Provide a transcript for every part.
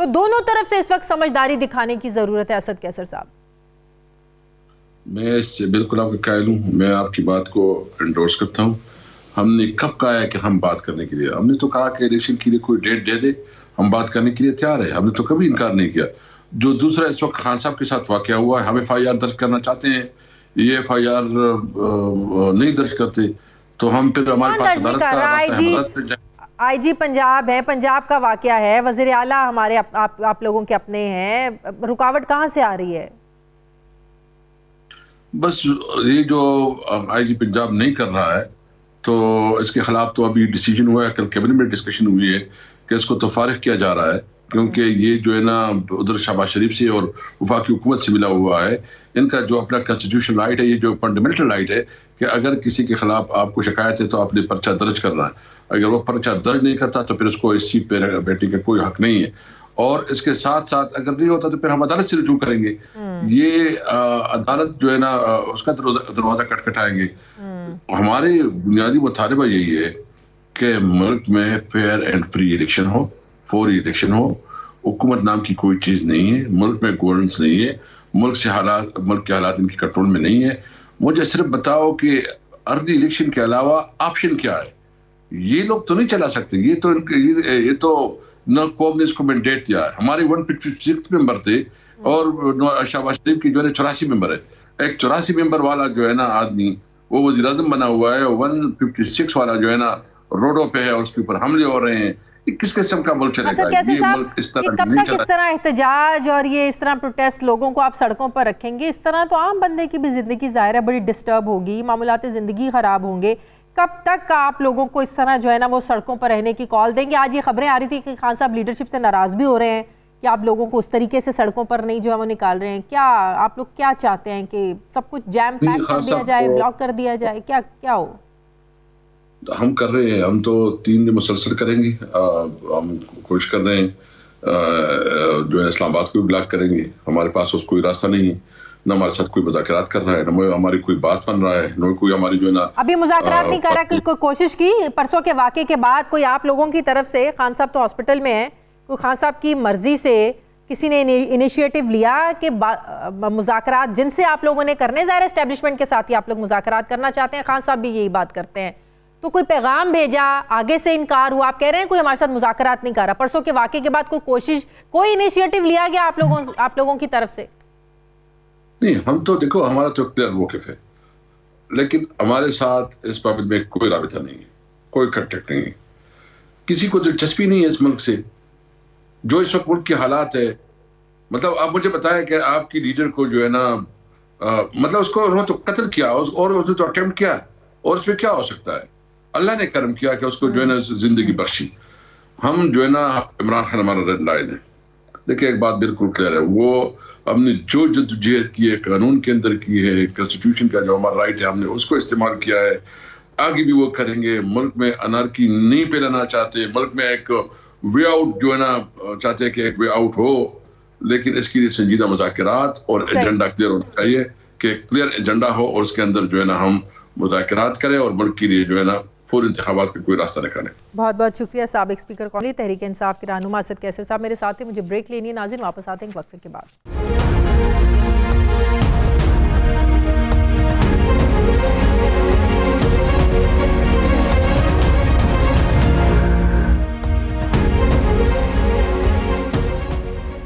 تو دونوں طرف سے اس وقت سمجھداری دکھانے کی ضرورت ہے اسد کیسر صاحب. میں اس سے بالکل آپ کا قائل ہوں. میں آپ کی بات کو انڈورس کرتا ہوں. ہم نے کب کہا ہے کہ ہم بات کرنے کے لیے؟ ہم نے تو کہا کہ الیکشن کے لیے کوئی ڈیٹ دے دے, ہم بات کرنے کے لیے تیار ہے. ہم نے تو کبھی انکار نہیں کیا. جو دوسرا اس وقت خان صاحب کے ساتھ واقعہ ہوا ہے, ہم ایف آئی آر درج کرنا چاہتے ہیں, یہ ایف آئی آر نہیں درج کرتے تو ہم پھر ہمارے پاس عدالت کا راستہ ہے. آئی جی پنجاب ہے, پنجاب کا واقعہ ہے, وزیر اعلیٰ ہمارے آپ لوگوں کے اپنے ہیں, رکاوٹ کہاں سے آ رہی ہے؟ بس یہ جو آئی جی پنجاب نہیں کر رہا ہے تو اس کے خلاف تو ابھی ڈیسیجن ہوا ہے, کل کیبنٹ میں ڈسکشن ہوئی ہے کہ اس کو تو فارغ کیا جا رہا ہے, کیونکہ یہ جو ہے نا ادھر شہباز شریف سے اور وفاقی حکومت سے ملا ہوا ہے. ان کا جو اپنا کانسٹیٹیوشن رائٹ ہے, یہ جو فنڈامنٹل رائٹ ہے کہ اگر کسی کے خلاف آپ کو شکایت ہے تو آپ نے پرچہ درج کرنا ہے. اگر وہ پرچہ درج نہیں کرتا تو پھر اس کو اس سیٹ پہ بیٹھنے کا کوئی حق نہیں ہے. اور اس کے ساتھ ساتھ اگر نہیں ہوتا تو پھر ہم عدالت سے رجوع کریں گے. یہ عدالت جو ہے نا اس کا دروازہ کٹکھٹائیں گے. ہمارے بنیادی مطالبہ یہی ہے کہ ملک میں فیئر اینڈ فری الیکشن ہو, فوری الیکشن ہو. حکومت نام کی کوئی چیز نہیں ہے, ملک میں گورننس نہیں ہے, ملک کے حالات ان کی کنٹرول میں نہیں ہے. مجھے صرف بتاؤ کہ ارلی الیکشن کے علاوہ آپشن کیا ہے. یہ لوگ تو نہیں چلا سکتے. یہ تو نہ قوم نے اس کو مینڈیٹ دیا ہے. ہمارے 156 ممبر تھے اور شہباز شریف کی جو ہے 84 ممبر ہے. ایک 84 ممبر والا جو ہے نا آدمی وہ وزیر اعظم بنا ہوا ہے, 156 والا جو ہے نا روڈوں پہ ہے اور اس کے اوپر حملے ہو رہے ہیں. کس قسم کا ملک چلے گا؟ یہ ملک اس طرح کب تک اس طرح احتجاج اور یہ اس طرح پروٹیسٹ لوگوں کو آپ سڑکوں پر رکھیں گے؟ اس طرح تو عام بندے کی بھی زندگی ظاہر ہے بڑی ڈسٹرب ہوگی, معمولات زندگی خراب ہوں گے. کب تک آپ لوگوں کو اس طرح جو ہے نا وہ سڑکوں پر رہنے کی کال دیں گے؟ آج یہ خبریں آ رہی تھی کہ خان صاحب لیڈرشپ سے ناراض بھی ہو رہے ہیں کہ آپ لوگوں کو اس طریقے سے سڑکوں پر نہیں جو ہے وہ نکال رہے ہیں. کیا آپ لوگ کیا چاہتے ہیں کہ سب کچھ جیم پیک کر دیا جائے, بلاک کر دیا جائے, کیا ہو؟ ہم کر رہے ہیں. ہم تو 3 دن مسلسل کریں گے. ہم کوشش کر رہے ہیں جو ہے اسلام آباد کو بھی بلاک کریں گے. ہمارے پاس اس کوئی راستہ نہیں ہے, نہ ہمارے ساتھ کوئی مذاکرات کر رہا ہے, نہ ہماری کوئی بات بن رہا ہے, نہ کوئی ہماری جو ہے نا ابھی مذاکرات نہیں کر رہا. کوئی کوشش کی پرسوں کے واقعے کے بعد کوئی آپ لوگوں کی طرف سے؟ خان صاحب تو ہاسپٹل میں ہیں, کوئی خان صاحب کی مرضی سے کسی نے انیشیٹو لیا کہ مذاکرات جن سے آپ لوگوں نے کرنے, ظاہر اسٹیبلشمنٹ کے ساتھ ہی آپ لوگ مذاکرات کرنا چاہتے ہیں, خان صاحب بھی یہی بات کرتے ہیں, تو کوئی پیغام بھیجا, آگے سے انکار ہوا؟ آپ کہہ رہے ہیں کوئی ہمارے ساتھ مذاکرات نہیں کر رہا. پرسوں کے واقعے کے بعد کوئی کوشش, کوئی انیشیٹو لیا گیا آپ لوگوں کی طرف سے؟ نہیں, ہم تو دیکھو ہمارا تو کلیئر موقف ہے, لیکن ہمارے ساتھ اس بابت میں کوئی رابطہ نہیں ہے, کوئی کنٹیکٹ نہیں ہے. کسی کو دلچسپی نہیں ہے اس ملک سے. جو اس وقت ملک کے حالات ہے, مطلب آپ مجھے بتائیں کہ آپ کی لیڈر کو جو ہے نا مطلب اس کو انہوں نے تو قتل کیا اور اس نے تو اٹیمپٹ کیا, اور اس میں کیا ہو سکتا ہے؟ اللہ نے کرم کیا کہ اس کو جو ہے نا زندگی بخشی. ہم جو ہے نا عمران خان ہمارا ریڈ لائن ہے. دیکھیں ایک بات بالکل کلیئر ہے, وہ ہم نے جو جدوجہد کی ہے قانون کے اندر کی ہے, کانسٹیٹیوشن کا جو ہمارا رائٹ ہے ہم نے اس کو استعمال کیا ہے, آگے بھی وہ کریں گے. ملک میں انارکی نہیں پھیلانا چاہتے, ملک میں ایک وے آؤٹ جو ہے نا چاہتے ہیں کہ ایک وے آؤٹ ہو, لیکن اس کے لیے سنجیدہ مذاکرات اور ایجنڈا کلیئر ہونا چاہیے کہ کلیئر ایجنڈا ہو اور اس کے اندر جو ہے نا ہم مذاکرات کریں اور ملک کے لیے جو ہے نا فوری انتخابات کا کوئی راستہ نکالیں. بہت بہت شکریہ سابق اسپیکر قومی تحریک انصاف کے رہنما اسد کیسر صاحب میرے ساتھ ہیں. مجھے بریک لینی ہے. ناظرین واپس آتے ہیں ایک وقفے کے بعد.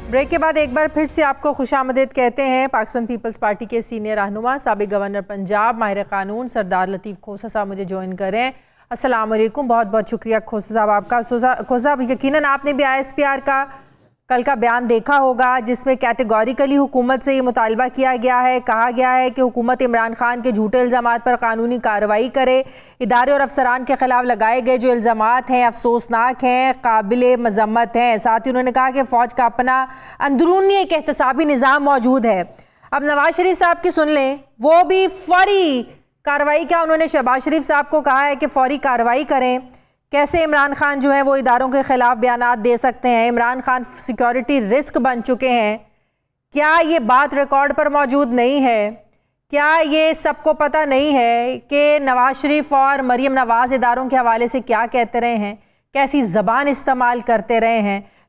بریک کے بعد ایک بار پھر سے آپ کو خوش آمدید کہتے ہیں. پاکستان پیپلز پارٹی کے سینئر رہنما سابق گورنر پنجاب ماہر قانون سردار لطیف کھوسہ صاحب مجھے جوائن کر رہے ہیں. السلام علیکم. بہت بہت شکریہ کھوسہ صاحب آپ کا. کھوسہ صاحب یقیناً آپ نے بھی آئی ایس پی آر کا کل کا بیان دیکھا ہوگا جس میں کیٹیگوریکلی حکومت سے یہ مطالبہ کیا گیا ہے, کہا گیا ہے کہ حکومت عمران خان کے جھوٹے الزامات پر قانونی کارروائی کرے. ادارے اور افسران کے خلاف لگائے گئے جو الزامات ہیں افسوسناک ہیں, قابل مذمت ہیں. ساتھ ہی انہوں نے کہا کہ فوج کا اپنا اندرونی ایک احتسابی نظام موجود ہے. اب نواز شریف صاحب کی سن لیں, وہ بھی فوری کارروائی کا انہوں نے شہباز شریف صاحب کو کہا ہے کہ فوری کارروائی کریں. کیسے عمران خان جو ہے وہ اداروں کے خلاف بیانات دے سکتے ہیں؟ عمران خان سیکیورٹی رسک بن چکے ہیں. کیا یہ بات ریکارڈ پر موجود نہیں ہے؟ کیا یہ سب کو پتہ نہیں ہے کہ نواز شریف اور مریم نواز اداروں کے حوالے سے کیا کہتے رہے ہیں, کیسی زبان استعمال کرتے رہے ہیں؟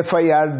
FIR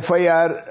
FIR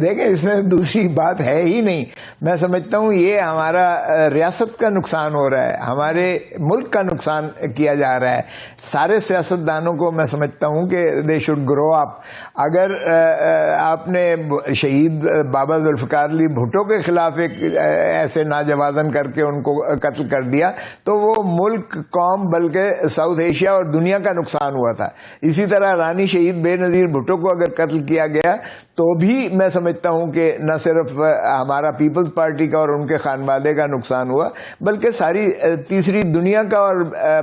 دیکھیں اس میں دوسری بات ہے ہی نہیں. میں سمجھتا ہوں یہ ہمارا ریاست کا نقصان ہو رہا ہے, ہمارے ملک کا نقصان کیا جا رہا ہے. سارے سیاستدانوں کو میں سمجھتا ہوں کہ دے شوڈ گرو اپ. اگر آپ نے شہید بابا ذوالفقار علی بھٹو کے خلاف ایک ایسے ناجوازن کر کے ان کو قتل کر دیا تو وہ ملک, قوم, بلکہ ساؤتھ ایشیا اور دنیا کا نقصان ہوا تھا. اسی طرح رانی شہید بے نظیر بھٹو کو اگر قتل کیا گیا تو بھی میں سمجھتا ہوں کہ نہ صرف ہمارا پیپلز پارٹی کا اور ان کے خانوادے کا نقصان ہوا بلکہ ساری تیسری دنیا کا اور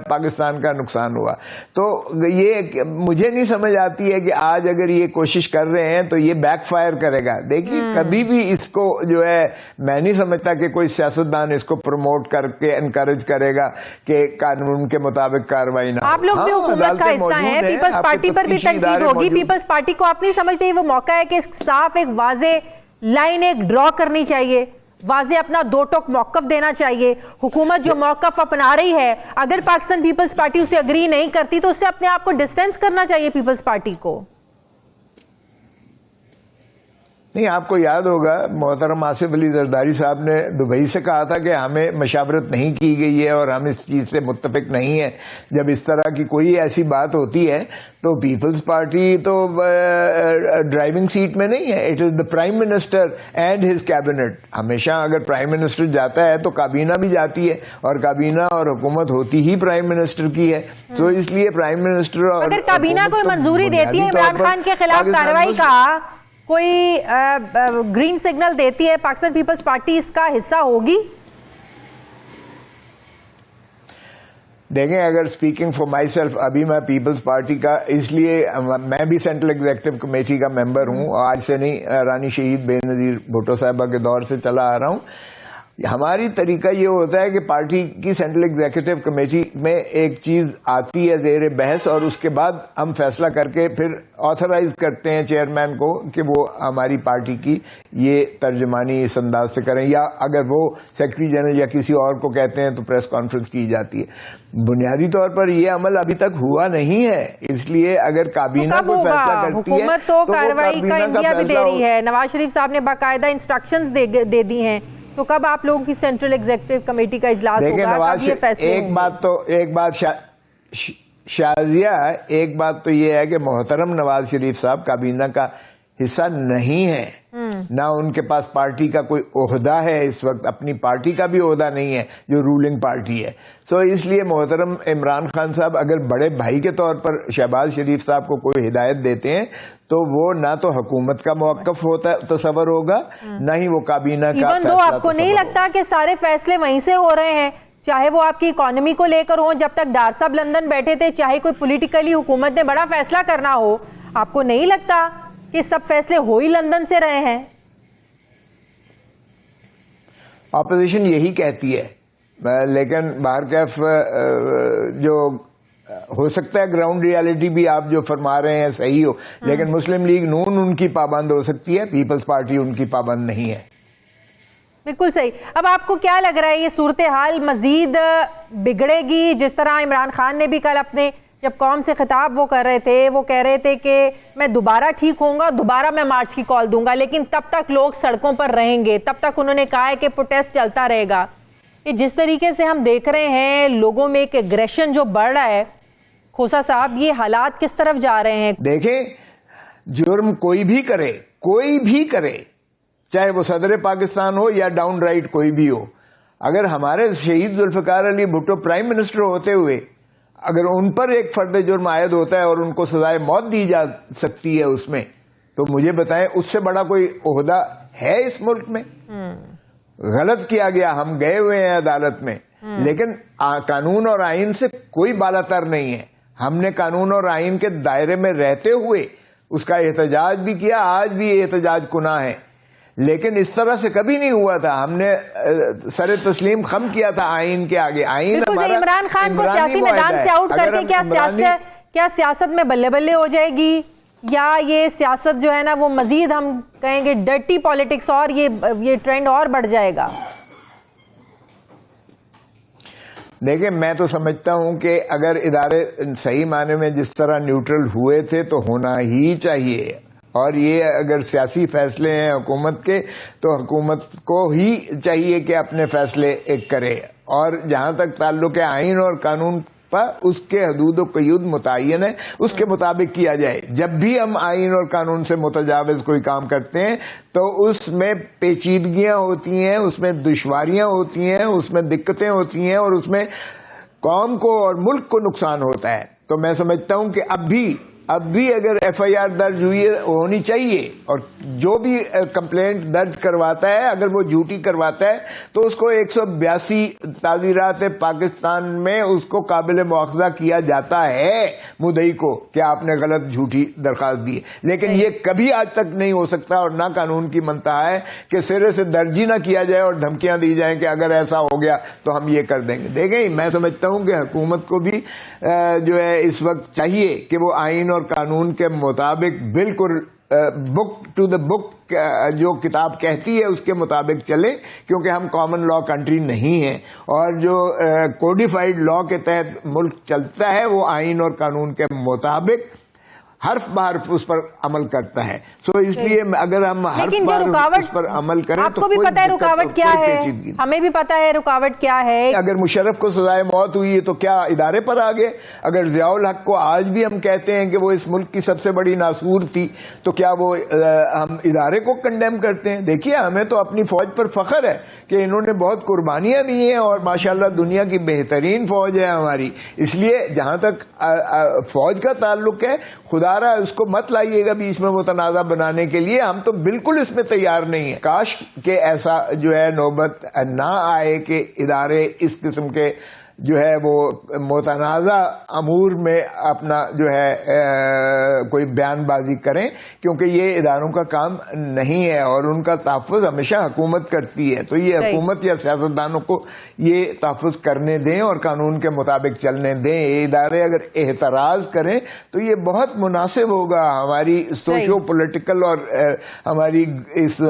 پاکستان کا نقصان ہوا. تو یہ مجھے نہیں سمجھ آتی ہے کہ آج اگر یہ کوشش کر رہے ہیں تو یہ بیک فائر کرے گا. دیکھیے کبھی بھی اس کو جو ہے میں نہیں سمجھتا کہ کوئی سیاستدان اس کو پروموٹ کر کے انکریج کرے گا کہ قانون کے مطابق کاروائی نہ. آپ لوگ بھی حکومت کا حصہ ہیں, پیپلز پارٹی پر بھی تنقید ہوگی. پیپلز پارٹی کو آپ نہیں سمجھتے یہ وہ موقع ہے کہ صاف ایک واضح لائن ایک ڈرا کرنی چاہیے, واضح اپنا دو ٹوک موقف دینا چاہیے. حکومت جو موقف اپنا رہی ہے اگر پاکستان پیپلز پارٹی اسے اگری نہیں کرتی تو اس سے اپنے آپ کو ڈسٹینس کرنا چاہیے پیپلز پارٹی کو. نہیں, آپ کو یاد ہوگا محترم آصف علی زرداری صاحب نے دبئی سے کہا تھا کہ ہمیں مشاورت نہیں کی گئی ہے اور ہم اس چیز سے متفق نہیں ہیں. جب اس طرح کی کوئی ایسی بات ہوتی ہے تو پیپلز پارٹی تو ڈرائیونگ سیٹ میں نہیں ہے. It is the prime minister and his cabinet. ہمیشہ اگر پرائم منسٹر جاتا ہے تو کابینہ بھی جاتی ہے اور کابینہ اور حکومت ہوتی ہی پرائم منسٹر کی ہے. تو اس لیے پرائم منسٹر اگر کابینہ کوئی منظوری دیتی ہے عمران خان کے خلاف کارروائی کا, کوئی گرین سگنل دیتی ہے, پاکستان پیپلز پارٹی اس کا حصہ ہوگی؟ دیکھیں اگر اسپیکنگ فار مائی سیلف, ابھی میں پیپلز پارٹی کا, اس لیے میں بھی سینٹرل ایگزیکٹو کمیٹی کا ممبر ہوں, آج سے نہیں, رانی شہید بے نظیر بھٹو صاحبہ کے دور سے چلا آ رہا ہوں. ہماری طریقہ یہ ہوتا ہے کہ پارٹی کی سینٹرل ایگزیکٹو کمیٹی میں ایک چیز آتی ہے زیر بحث اور اس کے بعد ہم فیصلہ کر کے پھر آتھرائز کرتے ہیں چیئرمین کو کہ وہ ہماری پارٹی کی یہ ترجمانی اس انداز سے کریں, یا اگر وہ سیکرٹری جنرل یا کسی اور کو کہتے ہیں تو پریس کانفرنس کی جاتی ہے. بنیادی طور پر یہ عمل ابھی تک ہوا نہیں ہے, اس لیے اگر کابینہ کوئی فیصلہ کرتی ہے حکومت تو کارروائی کا انڈیا بھی دے رہی ہے. نواز شریف صاحب نے باقاعدہ انسٹرکشنز دے دی ہیں, تو کب آپ لوگوں کی سینٹرل ایگزیکٹو کمیٹی کا اجلاس ہوگا؟ ایک بات شازیہ, ایک بات تو یہ ہے کہ محترم نواز شریف صاحب کابینہ کا حصہ نہیں ہے, نہ ان کے پاس پارٹی کا کوئی عہدہ ہے اس وقت, اپنی پارٹی کا بھی عہدہ نہیں ہے جو رولنگ پارٹی ہے. سو اس لیے محترم عمران خان صاحب اگر بڑے بھائی کے طور پر شہباز شریف صاحب کو کوئی ہدایت دیتے ہیں تو وہ نہ تو حکومت کا موقف ہوتا تصور ہوگا نہ ہی وہ کابینہ کا فیصلہ. آپ کو نہیں لگتا کہ سارے فیصلے وہیں سے ہو رہے ہیں, چاہے وہ آپ کی اکانومی کو لے کر ہوں, جب تک ڈار صاحب لندن بیٹھے تھے, چاہے کوئی پولیٹیکلی حکومت نے بڑا فیصلہ کرنا ہو, آپ کو نہیں لگتا کہ سب فیصلے ہو ہی لندن سے رہے ہیں؟ اپوزیشن یہی کہتی ہے, لیکن بہرکیف جو ہو سکتا ہے گراؤنڈ ریالٹی بھی آپ جو فرما رہے ہیں صحیح ہو, لیکن مسلم لیگ نون ان کی پابند ہو سکتی ہے, پیپلز پارٹی ان کی پابند نہیں ہے. بالکل صحیح. اب آپ کو کیا لگ رہا ہے یہ صورتحال مزید بگڑے گی؟ جس طرح عمران خان نے بھی کل اپنے جب قوم سے خطاب وہ کر رہے تھے, وہ کہہ رہے تھے کہ میں دوبارہ ٹھیک ہوں گا, دوبارہ میں مارچ کی کال دوں گا, لیکن تب تک لوگ سڑکوں پر رہیں گے, تب تک انہوں نے کہا ہے کہ پروٹیسٹ چلتا رہے گا. یہ جس طریقے سے ہم دیکھ رہے ہیں لوگوں میں ایک ایگریشن جو بڑھ رہا ہے, کھوسا صاحب یہ حالات کس طرف جا رہے ہیں؟ دیکھیں جرم کوئی بھی کرے, چاہے وہ صدر پاکستان ہو یا ڈاؤن رائٹ کوئی بھی ہو, اگر ہمارے شہید ذوالفقار علی بھٹو پرائم منسٹر ہوتے ہوئے اگر ان پر ایک فرد جرم عائد ہوتا ہے اور ان کو سزائے موت دی جا سکتی ہے اس میں, تو مجھے بتائیں اس سے بڑا کوئی عہدہ ہے اس ملک میں؟ غلط کیا گیا, ہم گئے ہوئے ہیں عدالت میں, لیکن قانون اور آئین سے کوئی بالا تر نہیں ہے. ہم نے قانون اور آئین کے دائرے میں رہتے ہوئے اس کا احتجاج بھی کیا, آج بھی احتجاج کناں ہے, لیکن اس طرح سے کبھی نہیں ہوا تھا. ہم نے سر تسلیم خم کیا تھا آئین کے آگے. آئین ہمارا عمران خان کو سیاسی میدان سے آؤٹ کر کے کیا سیاست میں بلے بلے ہو جائے گی, یا یہ سیاست جو ہے نا وہ مزید ہم کہیں گے ڈرٹی پالیٹکس اور یہ ٹرینڈ اور بڑھ جائے گا؟ دیکھیں میں تو سمجھتا ہوں کہ اگر ادارے صحیح معنی میں جس طرح نیوٹرل ہوئے تھے تو ہونا ہی چاہیے, اور یہ اگر سیاسی فیصلے ہیں حکومت کے تو حکومت کو ہی چاہیے کہ اپنے فیصلے کرے، اور جہاں تک تعلق ہے آئین اور قانون پر اس کے حدود و قیود متعین ہے، اس کے مطابق کیا جائے۔ جب بھی ہم آئین اور قانون سے متجاوز کوئی کام کرتے ہیں تو اس میں پیچیدگیاں ہوتی ہیں، اس میں دشواریاں ہوتی ہیں، اس میں دقتیں ہوتی ہیں، اور اس میں قوم کو اور ملک کو نقصان ہوتا ہے۔ تو میں سمجھتا ہوں کہ اب بھی اگر ایف آئی آر درج ہونی چاہیے، اور جو بھی کمپلینٹ درج کرواتا ہے اگر وہ جھوٹی کرواتا ہے تو اس کو 182 تعزیرات پاکستان میں اس کو قابل مواخذہ کیا جاتا ہے مدعی کو کہ آپ نے غلط جھوٹی درخواست دی ہے، لیکن یہ کبھی آج تک نہیں ہو سکتا، اور نہ قانون کی منتہا ہے کہ سرے سے درج ہی نہ کیا جائے اور دھمکیاں دی جائیں کہ اگر ایسا ہو گیا تو ہم یہ کر دیں گے۔ دیکھیں، میں سمجھتا ہوں کہ حکومت کو بھی جو ہے اس وقت چاہیے کہ وہ آئین اور قانون کے مطابق بالکل بک ٹو دا بک جو کتاب کہتی ہے اس کے مطابق چلے، کیونکہ ہم کامن لا کنٹری نہیں ہیں، اور جو کوڈیفائڈ لا کے تحت ملک چلتا ہے وہ آئین اور قانون کے مطابق حرف بحرف اس پر عمل کرتا ہے۔ سو اس لیے اگر ہم حرف بحرف اس پر عمل کریں آپ کو بھی پتا ہے رکاوٹ کیا ہے، ہمیں بھی پتا ہے رکاوٹ کیا ہے۔ اگر مشرف کو سزائے موت ہوئی ہے تو کیا ادارے پر آگے؟ اگر ضیاء الحق کو آج بھی ہم کہتے ہیں کہ وہ اس ملک کی سب سے بڑی ناسور تھی تو کیا وہ ہم ادارے کو کنڈیم کرتے ہیں؟ دیکھیے، ہمیں تو اپنی فوج پر فخر ہے کہ انہوں نے بہت قربانیاں دی ہیں، اور ماشاءاللہ دنیا کی بہترین فوج ہے ہماری۔ اس لیے جہاں تک فوج کا تعلق ہے، خدا را اس کو مت لائیے گا بیچ میں متنازع بنانے کے لیے، ہم تو بالکل اس میں تیار نہیں ہیں۔ کاش کہ ایسا جو ہے نوبت نہ آئے کہ ادارے اس قسم کے جو ہے وہ متنازع امور میں اپنا جو ہے کوئی بیان بازی کریں، کیونکہ یہ اداروں کا کام نہیں ہے، اور ان کا تحفظ ہمیشہ حکومت کرتی ہے۔ تو یہ حکومت یا سیاستدانوں کو یہ تحفظ کرنے دیں اور قانون کے مطابق چلنے دیں۔ یہ ادارے اگر احتراز کریں تو یہ بہت مناسب ہوگا ہماری سوشو پولیٹیکل اور ہماری اس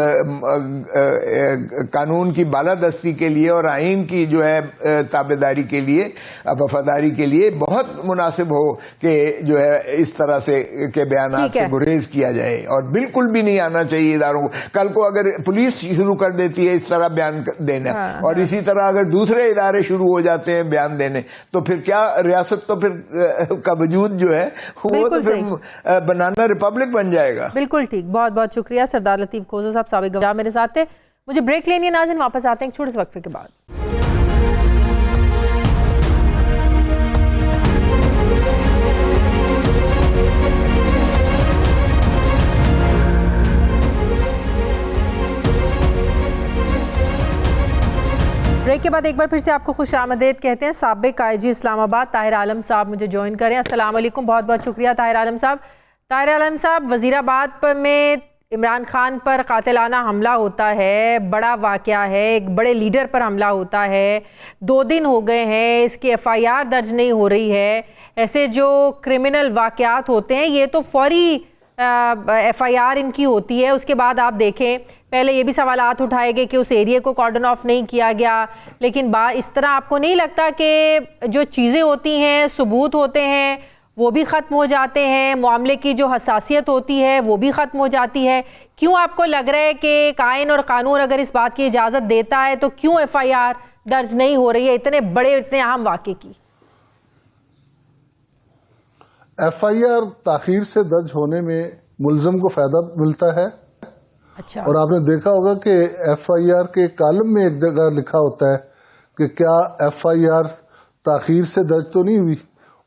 قانون کی بالادستی کے لیے اور آئین کی جو ہے تابعداری کے لیے، وفاداری کے لیے بہت مناسب ہو کہ جو ہے اس طرح سے کے بیانات سے گریز کیا جائے، اور بالکل بھی نہیں آنا چاہیے اداروں کو۔ کل کو اگر پولیس شروع کر دیتی ہے اس طرح بیان دینا، اور اسی طرح اگر دوسرے ادارے شروع ہو جاتے ہیں بیان دینے، تو پھر کیا ریاست تو پھر کا وجود جو ہے وہ تو پھر بنانا ریپبلک بن جائے گا۔ بالکل ٹھیک، بہت بہت شکریہ سردار لطیف کھوسہ صاحب، سابق گورنر میرے ساتھ تھے۔ مجھے بریک لینی ہے ناظرین، واپس آتے ہیں ایک چھوٹے سے وقفے کے بعد۔ بریک کے بعد ایک بار پھر سے آپ کو خوش آمدید کہتے ہیں۔ سابق آئی جی اسلام آباد طاہر عالم صاحب مجھے جوائن کریں۔ السلام علیکم، بہت بہت شکریہ طاہر عالم صاحب۔ طاہر عالم صاحب، وزیر آباد میں عمران خان پر قاتلانہ حملہ ہوتا ہے، بڑا واقعہ ہے، ایک بڑے لیڈر پر حملہ ہوتا ہے، 2 دن ہو گئے ہیں، اس کی ایف آئی آر درج نہیں ہو رہی ہے۔ ایسے جو کرمنل واقعات ہوتے ہیں یہ تو فوری ایف آئی آر ان کی ہوتی ہے، اس کے بعد آپ دیکھیں پہلے یہ بھی سوالات اٹھائے گئے کہ اس ایریے کو کارڈن آف نہیں کیا گیا، لیکن اس طرح آپ کو نہیں لگتا کہ جو چیزیں ہوتی ہیں، ثبوت ہوتے ہیں، وہ بھی ختم ہو جاتے ہیں، معاملے کی جو حساسیت ہوتی ہے وہ بھی ختم ہو جاتی ہے؟ کیوں آپ کو لگ رہا ہے کہ آئین اور قانون اگر اس بات کی اجازت دیتا ہے تو کیوں ایف آئی آر درج نہیں ہو رہی ہے اتنے بڑے اتنے اہم واقعے کی؟ ایف آئی آر تاخیر سے درج ہونے میں ملزم کو فائدہ ملتا ہے۔ اچھا، اور آپ نے دیکھا ہوگا کہ ایف آئی آر کے کالم میں ایک جگہ لکھا ہوتا ہے کہ کیا ایف آئی آر تاخیر سے درج تو نہیں ہوئی،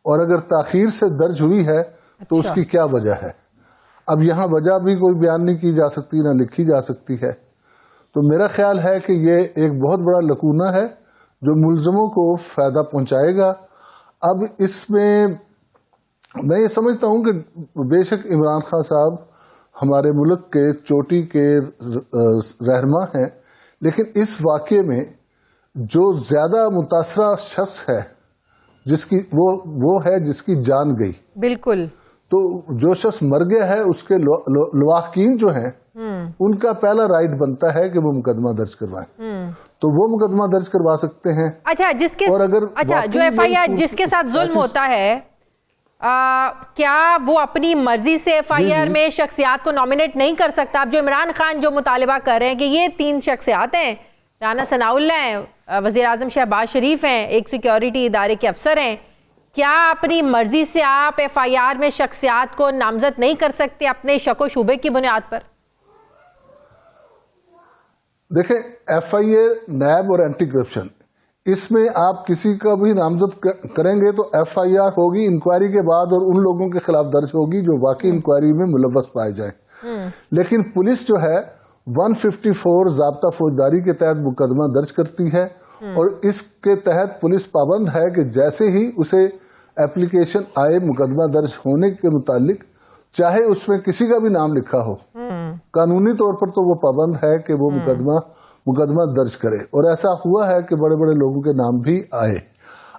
اور اگر تاخیر سے درج ہوئی ہے تو اس کی کیا وجہ ہے۔ اب یہاں وجہ بھی کوئی بیان نہیں کی جا سکتی، نہ لکھی جا سکتی ہے۔ تو میرا خیال ہے کہ یہ ایک بہت بڑا لکونہ ہے جو ملزموں کو فائدہ پہنچائے گا۔ اب اس میں میں یہ سمجھتا ہوں کہ بے شک عمران خان صاحب ہمارے ملک کے چوٹی کے رہنما ہیں، لیکن اس واقعے میں جو زیادہ متاثرہ شخص ہے جس کی وہ ہے جس کی جان گئی۔ بالکل، تو جو شخص مر گیا ہے اس کے لواحقین جو ہیں ان کا پہلا رائٹ بنتا ہے کہ وہ مقدمہ درج کروائیں، تو وہ مقدمہ درج کروا سکتے ہیں۔ اچھا، جو ایف آئی آر جس کے ساتھ ظلم ہوتا ہے، کیا وہ اپنی مرضی سے ایف آئی آر میں شخصیات کو نامنیٹ نہیں کر سکتا؟ اب جو عمران خان جو مطالبہ کر رہے ہیں کہ یہ 3 شخصیات ہیں، رانا ثناء اللہ ہیں، وزیر اعظم شہباز شریف ہیں، ایک سیکیورٹی ادارے کے افسر ہیں، کیا اپنی مرضی سے آپ ایف آئی آر میں شخصیات کو نامزد نہیں کر سکتے اپنے شک و شبے کی بنیاد پر؟ دیکھیں، ایف آئی اے نیب اور اینٹی کرپشن، اس میں آپ کسی کا بھی نامزد کریں گے تو ایف آئی آر ہوگی انکوائری کے بعد، اور ان لوگوں کے خلاف درج ہوگی جو واقعی انکوائری میں ملوث پائے جائیں. لیکن پولیس جو ہے 154 ضابطہ فوجداری کے تحت مقدمہ درج کرتی ہے، اور اس کے تحت پولیس پابند ہے کہ جیسے ہی اسے اپلیکیشن آئے مقدمہ درج ہونے کے متعلق، چاہے اس میں کسی کا بھی نام لکھا ہو، قانونی طور پر تو وہ پابند ہے کہ وہ مقدمہ درج کرے. اور ایسا ہوا ہے کہ بڑے بڑے لوگوں کے نام بھی آئے.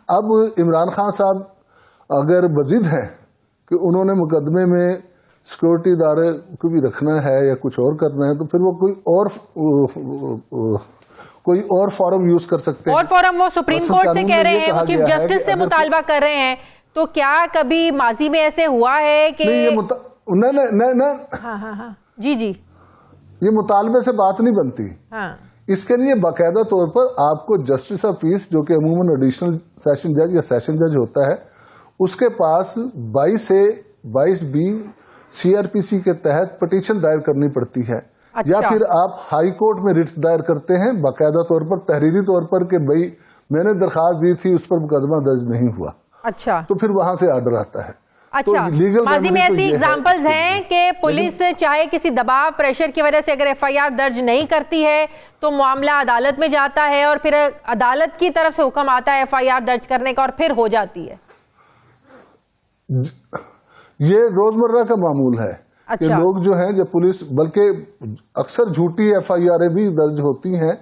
اب عمران خان صاحب اگر بضد ہیں کہ انہوں نے مقدمے میں سیکورٹی ادارے کو بھی رکھنا ہے یا کچھ اور کرنا ہے، تو پھر وہ کوئی اور فارم یوز کر سکتے ہیں. اور فارم وہ سپریم کورٹ سے کہہ رہے ہیں، وہ چیف جسٹس سے مطالبہ کر رہے ہیں. تو کیا کبھی ماضی میں ایسے ہوا ہے کہ جی یہ مطالبے سے بات نہیں بنتی. اس کے لیے باقاعدہ طور پر آپ کو جسٹس آف پیس، جو کہ عموماً ایڈیشنل سیشن جج یا سیشن جج ہوتا ہے، اس کے پاس 22B CRPC کے تحت پٹیشن دائر کرنی پڑتی ہے. یا پھر آپ ہائی کورٹ میں رٹ دائر کرتے ہیں باقاعدہ طور پر، تحریری طور پر، کہ بھئی میں نے درخواست دی تھی، اس پر مقدمہ درج نہیں ہوا. اچھا، تو پھر وہاں سے آرڈر آتا ہے. اچھا، ماضی میں ایسی ایگزامپلز ہیں کہ پولیس چاہے کسی دباؤ پریشر کی وجہ سے اگر ایف آئی آر درج نہیں کرتی ہے تو معاملہ عدالت میں جاتا ہے، اور پھر عدالت کی طرف سے حکم آتا ہے ایف آئی آر درج کرنے کا، اور پھر ہو جاتی ہے. یہ روزمرہ کا معمول ہے کہ لوگ جو ہیں، جب پولیس، بلکہ اکثر جھوٹی ایف آئی آریں بھی درج ہوتی ہیں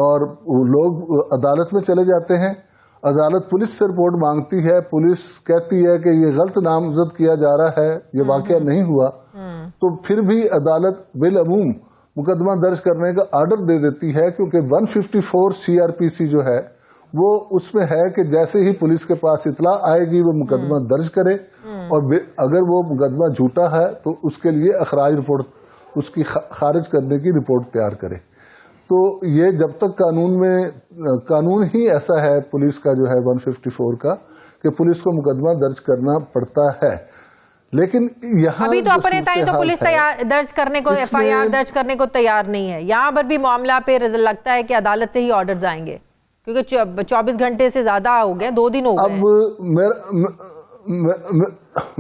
اور لوگ عدالت میں چلے جاتے ہیں. عدالت پولیس سے رپورٹ مانگتی ہے، پولیس کہتی ہے کہ یہ غلط نامزد کیا جا رہا ہے، یہ واقعہ نہیں ہوا، تو پھر بھی عدالت بالعموم مقدمہ درج کرنے کا آرڈر دے دیتی ہے، کیونکہ 154 CRPC جو ہے وہ اس میں ہے کہ جیسے ہی پولیس کے پاس اطلاع آئے گی وہ مقدمہ درج کرے، اور اگر وہ مقدمہ جھوٹا ہے تو اس کے لیے اخراج رپورٹ، اس کی خارج کرنے کی رپورٹ تیار کرے. تو یہ جب تک قانون ہی ایسا ہے پولیس کا جو ہے 154 کا، کہ پولیس کو مقدمہ درج کرنا پڑتا ہے. لیکن یہاں ابھی تو اپنے تائیں تو پولیس درج کرنے کو، ایف آئی آر درج کرنے کو تیار نہیں ہے. یہاں پر بھی معاملہ پہ لگتا ہے کہ عدالت سے ہی آرڈرز آئیں گے، کیونکہ 24 گھنٹے سے زیادہ ہو گئے، 2 دن ہو گئے. اب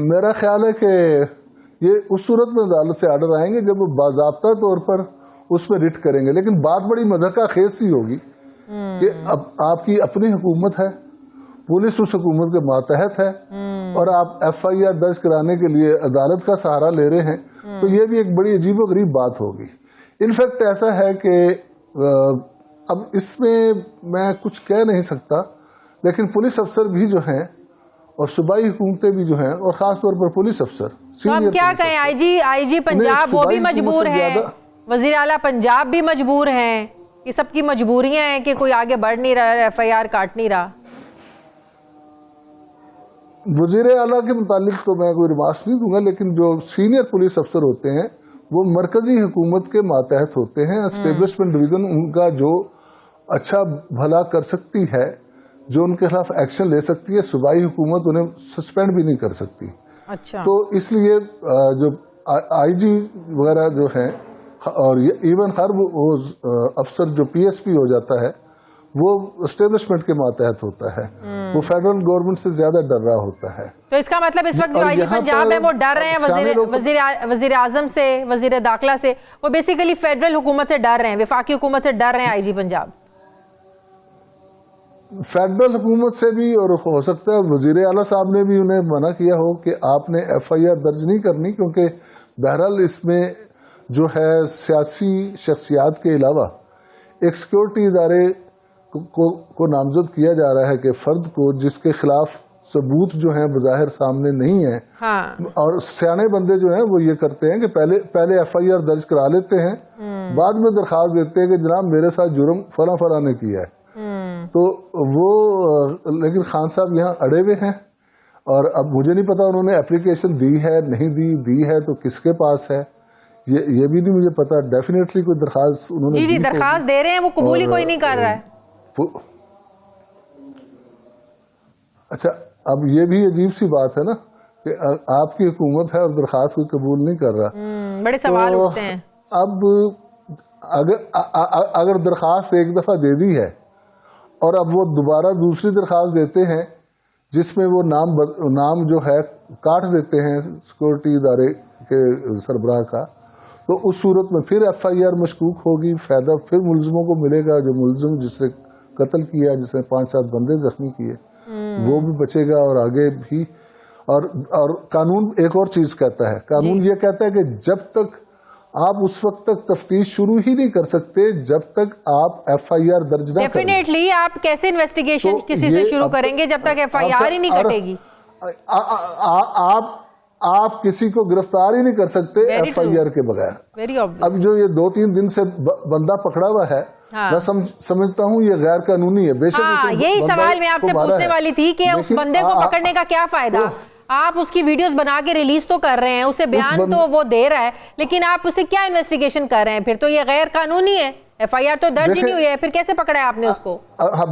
میرا خیال ہے کہ یہ اس صورت میں عدالت سے آرڈر آئیں گے جب وہ باضابطہ طور پر اس میں رٹ کریں گے. لیکن بات بڑی مضحکہ خیز سی ہوگی کہ اب آپ کی اپنی حکومت ہے، پولیس اس حکومت کے ماتحت ہے، اور آپ ایف آئی آر درج کرانے کے لیے عدالت کا سہارا لے رہے ہیں. تو یہ بھی ایک بڑی عجیب و غریب بات ہوگی. انفیکٹ ایسا ہے کہ اب اس میں میں کچھ کہہ نہیں سکتا، لیکن پولیس افسر بھی جو ہیں اور صوبائی حکومتیں بھی جو ہیں، اور خاص طور پر پولیس افسر، ہم کیا کہیں، آئی جی پنجاب وہ بھی مجبور ہیں، وزیر اعلیٰ پنجاب بھی مجبور ہیں. یہ سب کی مجبوریاں ہیں کہ کوئی آگے بڑھ نہیں رہا، ایف آئی آر کاٹ نہیں رہا. وزیر اعلیٰ کے متعلق تو میں کوئی ریمارکس نہیں دوں گا، لیکن جو سینئر پولیس افسر ہوتے ہیں وہ مرکزی حکومت کے ماتحت ہوتے ہیں. اسٹیبلشمنٹ ڈویژن ان کا جو اچھا بھلا کر سکتی ہے، جو ان کے خلاف ایکشن لے سکتی ہے، صوبائی حکومت انہیں سسپینڈ بھی نہیں کر سکتی. اچھا، تو اس لیے جو آئی جی وغیرہ جو ہیں، اور ایون ہر وہ افسر جو پی ایس پی ہو جاتا ہے وہ اسٹیبلشمنٹ کے ماتحت ہوتا ہے، وہ فیڈرل گورنمنٹ سے زیادہ ڈر رہا ہوتا ہے. تو اس کا مطلب اس وقت جو آئی جی پنجاب ہے وہ ڈر رہے ہیں وزیر اعظم سے، وزیر داخلہ سے، وہ بیسیکلی فیڈرل حکومت سے ڈر رہے ہیں، وفاقی حکومت سے ڈر رہے ہیں آئی جی پنجاب. فیڈرل حکومت سے بھی، اور ہو سکتا ہے وزیر اعلیٰ صاحب نے بھی انہیں منع کیا ہو کہ آپ نے ایف آئی آر درج نہیں کرنی، کیونکہ بہرحال اس میں جو ہے سیاسی شخصیات کے علاوہ ایک سیکورٹی ادارے کو نامزد کیا جا رہا ہے کہ فرد کو جس کے خلاف ثبوت جو ہیں بظاہر سامنے نہیں ہیں. اور سیانے بندے جو ہیں وہ یہ کرتے ہیں کہ پہلے ایف آئی آر درج کرا لیتے ہیں، بعد میں درخواست دیتے ہیں کہ جناب میرے ساتھ جرم فلاں نے کیا ہے. تو وہ لیکن خان صاحب یہاں اڑے ہوئے ہیں. اور اب مجھے نہیں پتا انہوں نے اپلیکیشن دی ہے نہیں دی ہے تو کس کے پاس ہے، یہ بھی نہیں مجھے پتا. ڈیفینیٹلی کوئی درخواست انہوں نے جی درخواست دے رہے ہیں، وہ قبول ہی کوئی نہیں کر رہا ہے. اچھا اب یہ بھی عجیب سی بات ہے نا کہ آپ کی حکومت ہے اور درخواست کوئی قبول نہیں کر رہا. بڑے سوال اٹھتے ہیں. اب اگر درخواست ایک دفعہ دے دی ہے اور اب وہ دوبارہ دوسری درخواست دیتے ہیں جس میں وہ نام جو ہے کاٹ دیتے ہیں سیکورٹی ادارے کے سربراہ کا، تو اس صورت میں پھر ایف آئی آر مشکوک ہوگی. فائدہ پھر ملزموں کو ملے گا، جو ملزم جس نے قتل کیا، جس نے 5-7 بندے زخمی کیے وہ بھی بچے گا، اور آگے بھی. اور قانون ایک اور چیز کہتا ہے، قانون یہ کہتا ہے کہ جب تک آپ اس وقت تک تفتیش شروع ہی نہیں کر سکتے جب تک آپ ایف آئی آر درج نہ کریں. ڈیفینیٹلی آپ کیسے انویسٹیگیشن کسی سے شروع کریں گے جب تک ایف آئی آر ہی نہیں کٹے گی؟ آپ کسی کو گرفتار ہی نہیں کر سکتے ایف آئی آر کے بغیر. اب جو یہ 2-3 دن سے بندہ پکڑا ہوا ہے، میں سمجھتا ہوں یہ غیر قانونی ہے. بے شک یہی سوال میں آپ سے پوچھنے والی تھی کہ اس بندے کو پکڑنے کا کیا فائدہ؟ آپ اس کی ویڈیوز بنا کے ریلیز تو کر رہے ہیں، اسے بیان تو وہ دے رہا ہے، لیکن آپ اسے کیا انویسٹیگیشن کر رہے ہیں؟ پھر تو یہ غیر قانونی ہے. ایف آئی آر تو درج ہی نہیں ہوئی ہے، پھر کیسے پکڑا ہے آپ نے اس کو؟ ہاں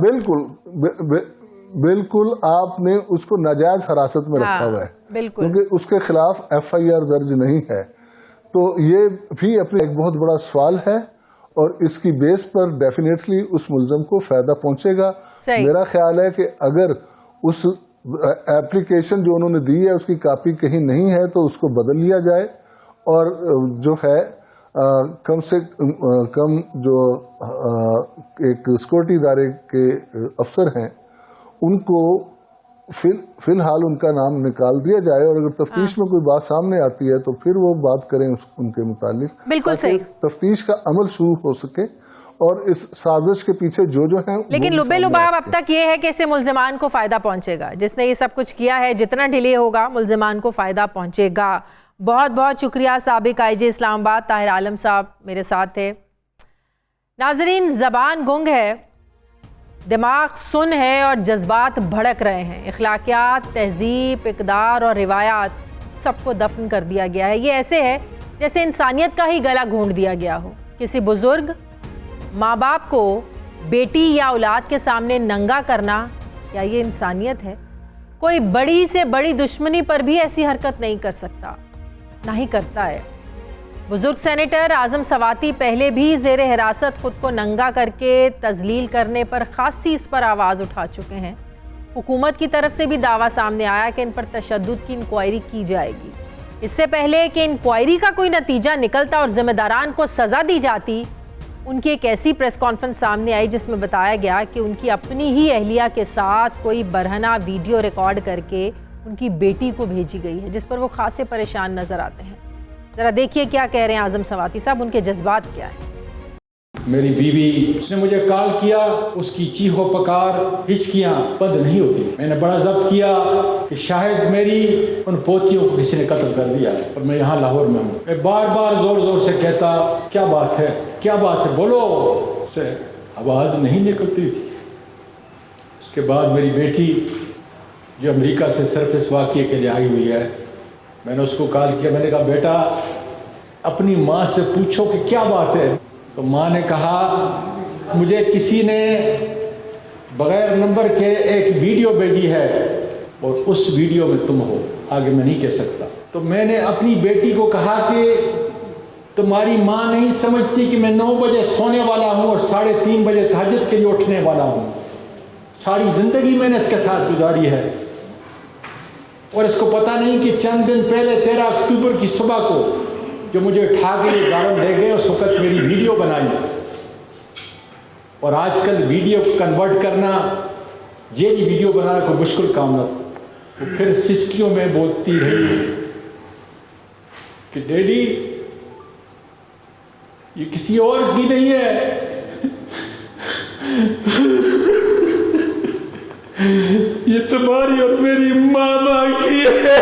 بالکل آپ نے اس کو ناجائز حراست میں رکھا ہوا ہے کیونکہ اس کے خلاف ایف آئی آر درج نہیں ہے. تو یہ بھی اپنے ایک بہت بڑا سوال ہے اور اس کی بیس پر ڈیفینیٹلی اس ملزم کو فائدہ پہنچے گا. میرا خیال ہے کہ اگر اس ایپلیکیشن جو انہوں نے دی ہے اس کی کاپی کہیں نہیں ہے تو اس کو بدل لیا جائے، اور جو ہے کم سے کم جو ایک سیکورٹی ادارے کے افسر ہیں ان کو فی الحال ان کا نام نکال دیا جائے، اور اگر تفتیش میں کوئی بات سامنے آتی ہے تو پھر وہ بات کریں ان کے متعلق، بالکل صحیح، تفتیش کا عمل شروع ہو سکے اور اس سازش کے پیچھے جو ہیں. لیکن لبے لباب اب تک یہ ہے کہ اسے ملزمان کو فائدہ پہنچے گا، جس نے یہ سب کچھ کیا ہے، جتنا ڈیلے ہوگا ملزمان کو فائدہ پہنچے گا. بہت بہت شکریہ سابق آئی جی اسلام آباد طاہر عالم صاحب میرے ساتھ تھے. ناظرین، زبان گنگ ہے، دماغ سن ہے اور جذبات بھڑک رہے ہیں. اخلاقیات، تہذیب، اقدار اور روایات سب کو دفن کر دیا گیا ہے. یہ ایسے ہے جیسے انسانیت کا ہی گلا گھونٹ دیا گیا ہو. کسی بزرگ ماں باپ کو بیٹی یا اولاد کے سامنے ننگا کرنا، کیا یہ انسانیت ہے؟ کوئی بڑی سے بڑی دشمنی پر بھی ایسی حرکت نہیں کر سکتا، نہ ہی کرتا ہے. بزرگ سینیٹر اعظم سواتی پہلے بھی زیر حراست خود کو ننگا کر کے تذلیل کرنے پر خاصی اس پر آواز اٹھا چکے ہیں. حکومت کی طرف سے بھی دعویٰ سامنے آیا کہ ان پر تشدد کی انکوائری کی جائے گی. اس سے پہلے کہ انکوائری کا کوئی نتیجہ نکلتا اور ذمہ داران کو سزا دی جاتی، ان کی ایک ایسی پریس کانفرنس سامنے آئی جس میں بتایا گیا کہ ان کی اپنی ہی اہلیہ کے ساتھ کوئی برہنہ ویڈیو ریکارڈ کر کے ان کی بیٹی کو بھیجی گئی ہے، جس پر وہ خاصے پریشان نظر آتے ہیں. ذرا دیکھیے کیا کہہ رہے ہیں اعظم سواتی صاحب، ان کے جذبات کیا ہیں. میری بیوی اس نے مجھے کال کیا، اس کی چیخو پکار ہچکیاں بند نہیں ہوتی. میں نے بڑا ضبط کیا کہ شاید میری ان پوتیوں کو کسی نے قتل کر دیا اور میں یہاں لاہور میں ہوں. میں بار بار زور زور سے کہتا کیا بات ہے، کیا بات ہے، بولو. سے آواز نہیں نکلتی تھی. اس کے بعد میری بیٹی جو امریکہ سے صرف اس واقعے کے لیے آئی ہوئی ہے، میں نے اس کو کال کیا. میں نے کہا بیٹا اپنی ماں سے پوچھو کہ کیا بات ہے. تو ماں نے کہا مجھے کسی نے بغیر نمبر کے ایک ویڈیو بھیجی ہے اور اس ویڈیو میں تم ہو. آگے میں نہیں کہہ سکتا. تو میں نے اپنی بیٹی کو کہا کہ تمہاری ماں نہیں سمجھتی کہ میں 9 بجے سونے والا ہوں اور 3:30 بجے تہجد کے لیے اٹھنے والا ہوں. ساری زندگی میں نے اس کے ساتھ گزاری ہے اور اس کو پتہ نہیں کہ چند دن پہلے 13 اکتوبر کی صبح کو جو مجھے اٹھا کے یہ گارن لے گئے، اس وقت میری ویڈیو بنائی. اور آج کل ویڈیو کنورٹ کرنا، یہ ویڈیو بنانا کوئی مشکل کام نہ. وہ پھر سسکیوں میں بولتی رہی کہ ڈیڈی یہ کسی اور کی نہیں ہے، یہ تمہاری اور میری ماما کی ہے.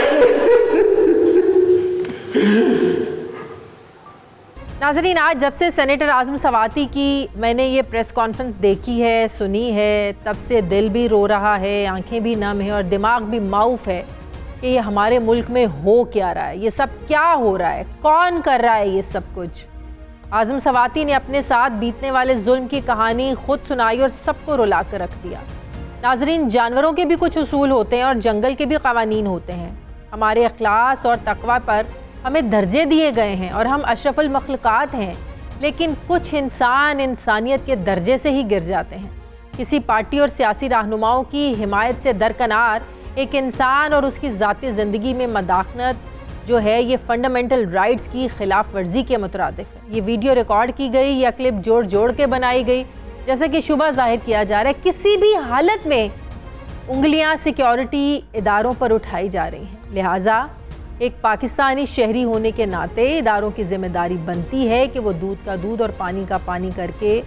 ناظرین، آج جب سے سینیٹر اعظم سواتی کی میں نے یہ پریس کانفرنس دیکھی ہے، سنی ہے، تب سے دل بھی رو رہا ہے، آنکھیں بھی نم ہیں اور دماغ بھی معاف ہے. کہ یہ ہمارے ملک میں ہو کیا رہا ہے, یہ سب کیا ہو رہا ہے, کون کر رہا ہے یہ سب کچھ. اعظم سواتی نے اپنے ساتھ بیتنے والے ظلم کی کہانی خود سنائی اور سب کو رلا کر رکھ دیا. ناظرین, جانوروں کے بھی کچھ اصول ہوتے ہیں اور جنگل کے بھی قوانین ہوتے ہیں. ہمارے اخلاص اور تقوی پر ہمیں درجے دیے گئے ہیں اور ہم اشرف المخلوقات ہیں, لیکن کچھ انسان انسانیت کے درجے سے ہی گر جاتے ہیں. کسی پارٹی اور سیاسی رہنماؤں کی حمایت سے درکنار ایک انسان اور اس کی ذاتی زندگی میں مداخلت جو ہے یہ فنڈامنٹل رائٹس کی خلاف ورزی کے مترادف ہے. یہ ویڈیو ریکارڈ کی گئی یا کلپ جوڑ کے بنائی گئی, جیسا کہ شبہ ظاہر کیا جا رہا ہے. کسی بھی حالت میں انگلیاں سیکیورٹی اداروں پر اٹھائی جا رہی ہیں. لہٰذا ایک پاکستانی شہری ہونے کے ناطے اداروں کی ذمہ داری بنتی ہے کہ وہ دودھ کا دودھ اور پانی کا پانی کر کے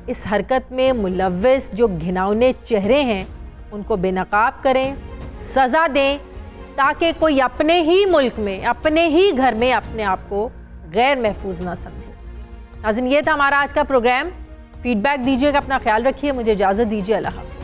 اس حرکت میں ملوث جو گھناؤنے چہرے ہیں ان کو بے نقاب کریں, سزا دیں, تاکہ کوئی اپنے ہی ملک میں, اپنے ہی گھر میں اپنے آپ کو غیر محفوظ نہ سمجھے. ناظرین, یہ تھا ہمارا آج کا پروگرام. فیڈ بیک دیجیے گا, اپنا خیال رکھیے, مجھے اجازت دیجیے. اللہ حافظ.